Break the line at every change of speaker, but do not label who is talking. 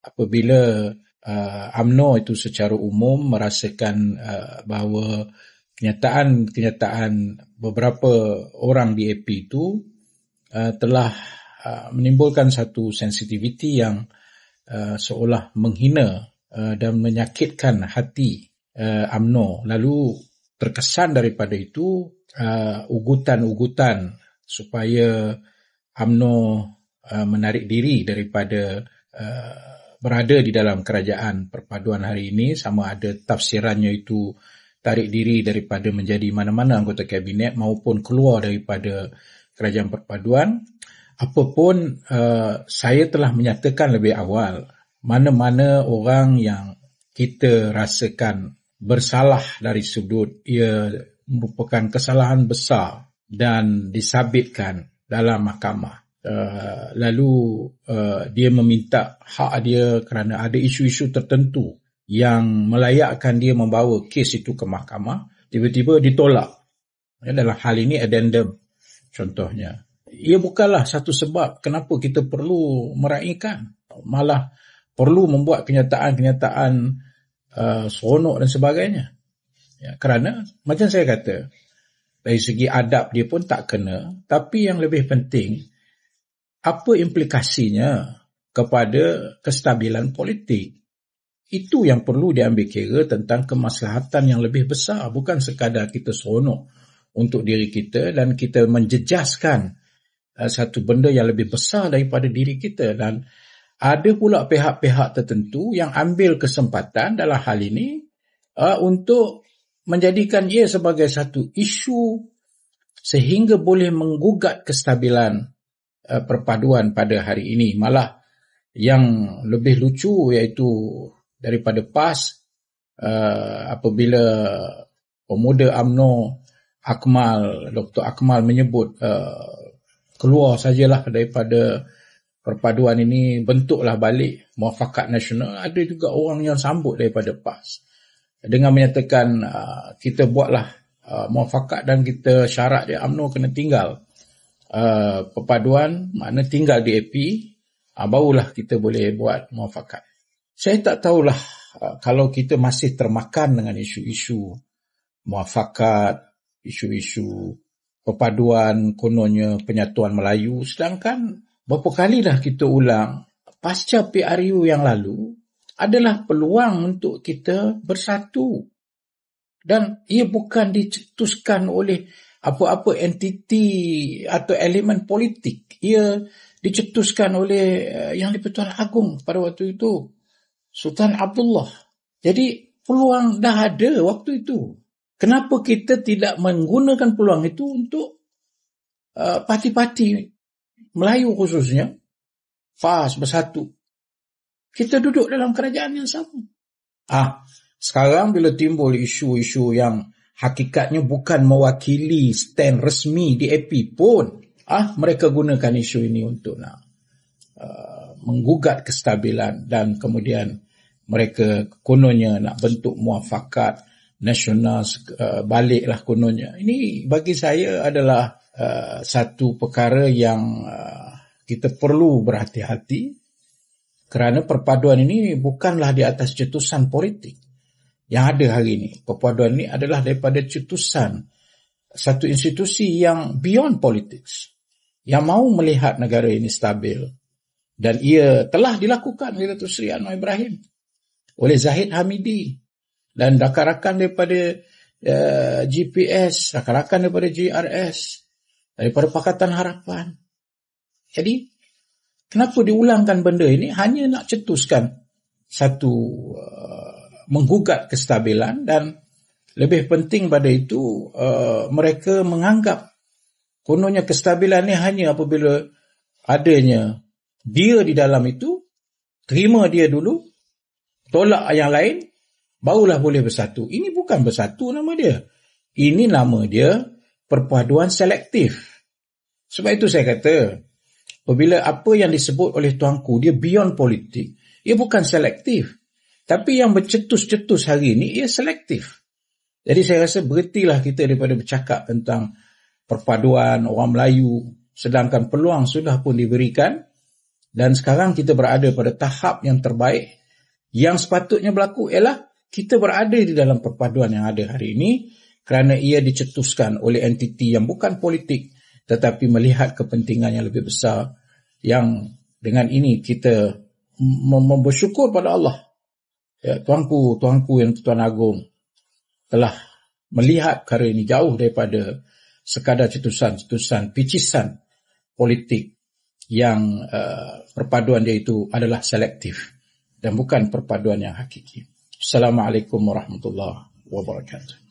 apabila UMNO itu secara umum merasakan bahawa kenyataan beberapa orang di AP itu telah menimbulkan satu sensitiviti yang seolah menghina dan menyakitkan hati UMNO. Lalu terkesan daripada itu ugutan-ugutan supaya UMNO menarik diri daripada berada di dalam kerajaan perpaduan hari ini, sama ada tafsirannya itu tarik diri daripada menjadi mana-mana anggota kabinet maupun keluar daripada kerajaan perpaduan. Apapun, saya telah menyatakan lebih awal, mana-mana orang yang kita rasakan bersalah dari sudut ia merupakan kesalahan besar dan disabitkan dalam mahkamah. Lalu dia meminta hak dia kerana ada isu-isu tertentu yang melayakkan dia membawa kes itu ke mahkamah, tiba-tiba ditolak. Dalam hal ini addendum contohnya. Ia bukanlah satu sebab kenapa kita perlu meraihkan, malah perlu membuat kenyataan-kenyataan seronok dan sebagainya. Ya, kerana macam saya kata, dari segi adab dia pun tak kena, tapi yang lebih penting, apa implikasinya kepada kestabilan politik. Itu yang perlu diambil kira tentang kemaslahatan yang lebih besar, bukan sekadar kita seronok untuk diri kita dan kita menjejaskan satu benda yang lebih besar daripada diri kita. Dan ada pula pihak-pihak tertentu yang ambil kesempatan dalam hal ini untuk menjadikan ia sebagai satu isu sehingga boleh menggugat kestabilan perpaduan pada hari ini. Malah yang lebih lucu iaitu daripada PAS, apabila pemuda UMNO Dr. Akmal menyebut keluar sajalah daripada perpaduan ini, bentuklah balik Muafakat Nasional, ada juga orang yang sambut daripada PAS dengan menyatakan kita buatlah muafakat dan kita syarat dia UMNO kena tinggal perpaduan, makna tinggal di AP, barulah kita boleh buat muafakat. Saya tak tahulah kalau kita masih termakan dengan isu-isu muafakat, isu-isu perpaduan, kononnya penyatuan Melayu, sedangkan berapa kali dah kita ulang, pasca PRU yang lalu adalah peluang untuk kita bersatu. Dan ia bukan dicetuskan oleh apa-apa entiti atau elemen politik. Ia dicetuskan oleh Yang di-Pertuan Agong pada waktu itu, Sultan Abdullah. Jadi peluang dah ada waktu itu. Kenapa kita tidak menggunakan peluang itu untuk parti-parti Melayu khususnya PAS bersatu? Kita duduk dalam kerajaan yang sama. Sekarang bila timbul isu-isu yang hakikatnya bukan mewakili stand resmi di AP pun, mereka gunakan isu ini untuk nak menggugat kestabilan, dan kemudian mereka kononnya nak bentuk muafakat nasional baliklah kononnya. Ini bagi saya adalah satu perkara yang kita perlu berhati-hati, kerana perpaduan ini bukanlah di atas cetusan politik yang ada hari ini. Perpaduan ini adalah daripada cetusan satu institusi yang beyond politics, yang mahu melihat negara ini stabil. Dan ia telah dilakukan oleh Datuk Seri Anwar Ibrahim, oleh Zahid Hamidi, dan rakan-rakan daripada GPS, rakan-rakan daripada GRS, daripada Pakatan Harapan. Jadi, kenapa diulangkan benda ini? Hanya nak cetuskan satu menggugat kestabilan, dan lebih penting pada itu mereka menganggap kononnya kestabilan ini hanya apabila adanya dia di dalam itu, terima dia dulu, tolak yang lain, barulah boleh bersatu. Ini bukan bersatu nama dia. Ini nama dia perpaduan selektif. Sebab itu saya kata, apabila apa yang disebut oleh tuanku, dia beyond politik, ia bukan selektif. Tapi yang bercetus-cetus hari ini, ia selektif. Jadi saya rasa berhentilah kita daripada bercakap tentang perpaduan orang Melayu, sedangkan peluang sudah pun diberikan Dan sekarang kita berada pada tahap yang terbaik. Yang sepatutnya berlaku ialah kita berada di dalam perpaduan yang ada hari ini kerana ia dicetuskan oleh entiti yang bukan politik tetapi melihat kepentingan yang lebih besar, yang dengan ini kita bersyukur pada Allah. Ya, Tuanku yang Tuan Agung telah melihat perkara ini jauh daripada sekadar cetusan-cetusan picisan politik yang perpaduan dia itu adalah selektif dan bukan perpaduan yang hakiki. Assalamualaikum warahmatullahi wabarakatuh.